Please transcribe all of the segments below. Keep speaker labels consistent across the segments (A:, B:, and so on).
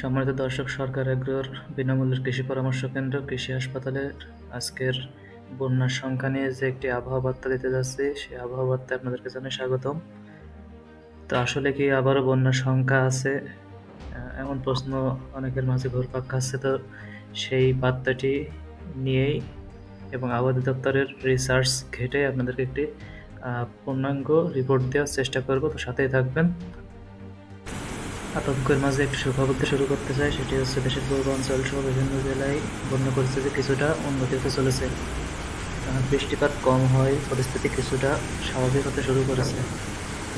A: সম্মানিত দর্শক, সরকার এগ্রোর বিনামূল্যের কৃষি পরামর্শ কেন্দ্র কৃষি হাসপাতালে আজকের বন্যার সংখ্যা নিয়ে যে একটি আবহাওয়া বার্তা দিতে যাচ্ছি, সেই আবহাওয়া বার্তায় আপনাদেরকে জানাই স্বাগতম। তো আসলে কি আবারও বন্যার সংখ্যা আছে, এমন প্রশ্ন অনেকের মাঝে ঘুরপাক খাচ্ছে। তো সেই বার্তাটি নিয়েই এবং আবহাওয়া অধিদপ্তরের রিসার্চ ঘেটে আপনাদেরকে একটি পূর্ণাঙ্গ রিপোর্ট দেওয়ার চেষ্টা করব। তো সাথেই থাকবেন। আতঙ্কের মাঝে একটি সুখবর দিয়ে শুরু করতে চাই, সেটি হচ্ছে দেশের পূর্বাঞ্চল সহ বিভিন্ন জেলায় বন্যা পরিস্থিতি কিছুটা উন্নতি হতে চলেছে। বৃষ্টিপাত কম হয়, পরিস্থিতি কিছুটা স্বাভাবিক হতে শুরু করেছে।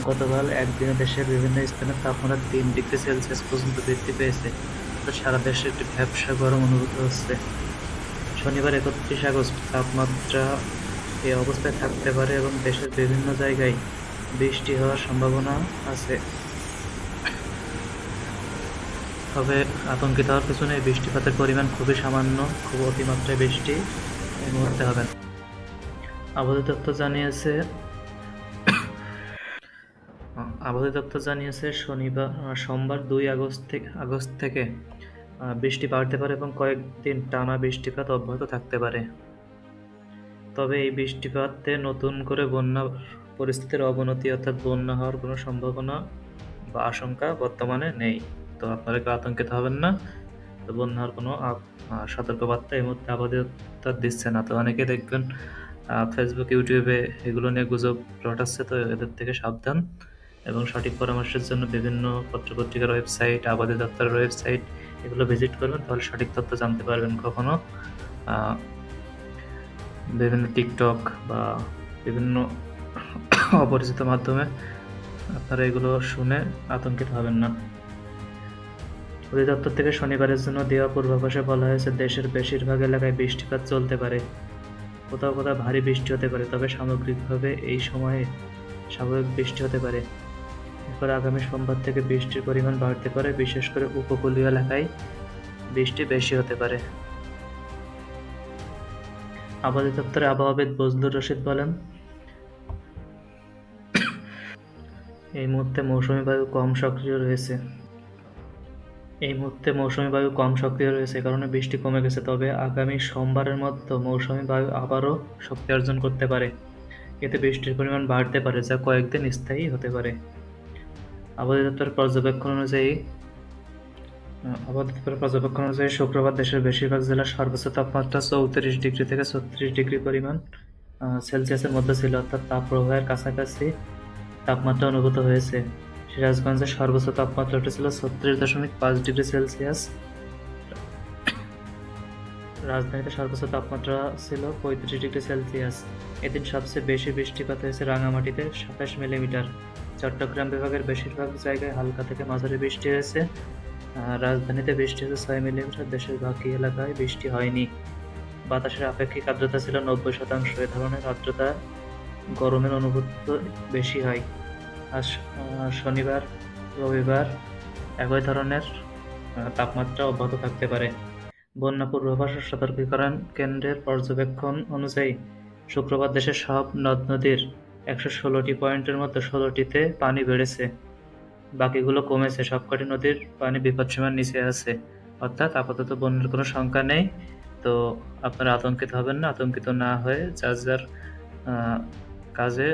A: গতকাল একদিনে দেশের বিভিন্ন স্থানে তাপমাত্রা 3 ডিগ্রি সেলসিয়াস পর্যন্ত বৃদ্ধি পেয়েছে। সারা দেশে একটি ভ্যাপসা গরম অনুভূত হচ্ছে। শনিবার 31 আগস্ট তাপমাত্রা এই অবস্থায় থাকতে পারে এবং দেশের বিভিন্ন জায়গায় বৃষ্টি হওয়ার সম্ভাবনা আছে। তবে আতঙ্কিত হওয়ার কিছু নেই, বৃষ্টিপাতের পরিমাণ খুবই সামান্য, খুব অতিমাত্রায় বৃষ্টি এই মুহূর্তে হবে না। আবহাওয়া দপ্তর জানিয়েছে সোমবার 2 আগস্ট থেকে বৃষ্টি বাড়তে পারে এবং কয়েকদিন টানা বৃষ্টিপাত অব্যাহত থাকতে পারে। তবে এই বৃষ্টিপাতে নতুন করে বন্যা পরিস্থিতির অবনতি অর্থাৎ বন্যা হওয়ার কোনো সম্ভাবনা বা আশঙ্কা বর্তমানে নেই। তো আপনারা কেউ আতঙ্কিত হবেন না। তো বন্যা হওয়ার কোনো সতর্কবার্তা এই মুহূর্তে আবহাওয়া দপ্তর দিচ্ছে না। তো অনেকে দেখবেন ফেসবুক, ইউটিউবে এগুলো নিয়ে গুজব রটাচ্ছে। তো এদের থেকে সাবধান এবং সঠিক পরামর্শের জন্য বিভিন্ন পত্রপত্রিকার ওয়েবসাইট, আবহাওয়া দপ্তরের ওয়েবসাইট এগুলো ভিজিট করবেন, তাহলে সঠিক তথ্য জানতে পারবেন। কখনো বিভিন্ন টিকটক বা বিভিন্ন অপরিচিত মাধ্যমে আপনারা এগুলো শুনে আতঙ্কিত হবেন না। অধিদপ্তর থেকে শনিবারের জন্য দেওয়া পূর্বাভাসে বলা হয়েছে, দেশের বেশিরভাগ এলাকায় বৃষ্টিপাত চলতে পারে, কোথাও কোথাও ভারী বৃষ্টি হতে পারে, তবে সামগ্রিকভাবে এই সময়ে স্বাভাবিক বৃষ্টি হতে পারে। এরপর আগামী সোমবার থেকে বৃষ্টির পরিমাণ বাড়তে পারে, বিশেষ করে উপকূলীয় এলাকায় বৃষ্টি বেশি হতে পারে। আবহাওয়া দপ্তরের আবহাওয়াবিদ বজলুর রশিদ বলেন, এই মুহূর্তে মৌসুমী বায়ু কম সক্রিয় রয়েছে, কারণে বৃষ্টি কমে গেছে। তবে আগামী সোমবারের মধ্যে মৌসুমী বায়ু আবারও শক্তি অর্জন করতে পারে। এতে বৃষ্টির পরিমাণ বাড়তে পারে, যা কয়েকদিন স্থায়ী হতে পারে। আবহাওয়া দপ্তরের পর্যবেক্ষণ অনুযায়ী শুক্রবার দেশের বেশিরভাগ জেলার সর্বোচ্চ তাপমাত্রা 34 ডিগ্রি থেকে 36 ডিগ্রি পরিমাণ সেলসিয়াসের মধ্যে ছিল, অর্থাৎ তাপপ্রবাহের কাছাকাছি তাপমাত্রা অনুভূত হয়েছে। সিরাজগঞ্জের সর্বোচ্চ তাপমাত্রা উঠেছিল 36.5 ডিগ্রি সেলসিয়াস। রাজধানীতে সর্বোচ্চ তাপমাত্রা ছিল 35 ডিগ্রি সেলসিয়াস। এদিন সবচেয়ে বেশি বৃষ্টিপাত হয়েছে রাঙামাটিতে 27 মিলিমিটার। চট্টগ্রাম বিভাগের বেশিরভাগ জায়গায় হালকা থেকে মাঝারি বৃষ্টি হয়েছে। রাজধানীতে বৃষ্টি হয়েছে 6 মিলিমিটার। দেশের বাকি এলাকায় বৃষ্টি হয়নি। বাতাসের আপেক্ষিক আর্দ্রতা ছিল 90%। এ ধরনের আর্দ্রতা গরমের অনুভূতি বেশি হয়। আজ শনিবার, রবিবার একই ধরনের তাপমাত্রা অব্যাহত থাকতে পারে। বন্যা পূর্বাভাস ও সতর্কীকরণ কেন্দ্রের পর্যবেক্ষণ অনুযায়ী শুক্রবার দেশের সব নদ-নদীর 116টি পয়েন্টের মধ্যে 16টিতে পানি বেড়েছে, বাকিগুলো কমেছে। সবকটি নদীর পানি বিপদসীমার নিচে আছে, অর্থাৎ আপাতত বন্যার কোনো শঙ্কা নেই। তো আপনারা আতঙ্কিত হবেন না। আতঙ্কিত না হয়ে যার যার কাজে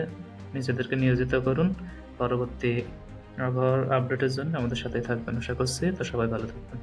A: নিজেদেরকে নিয়োজিত করুন। পরবর্তী আবহাওয়ার আপডেটের জন্য আমাদের সাথেই থাকবেন, আশা করছি। তো সবাই ভালো থাকবেন।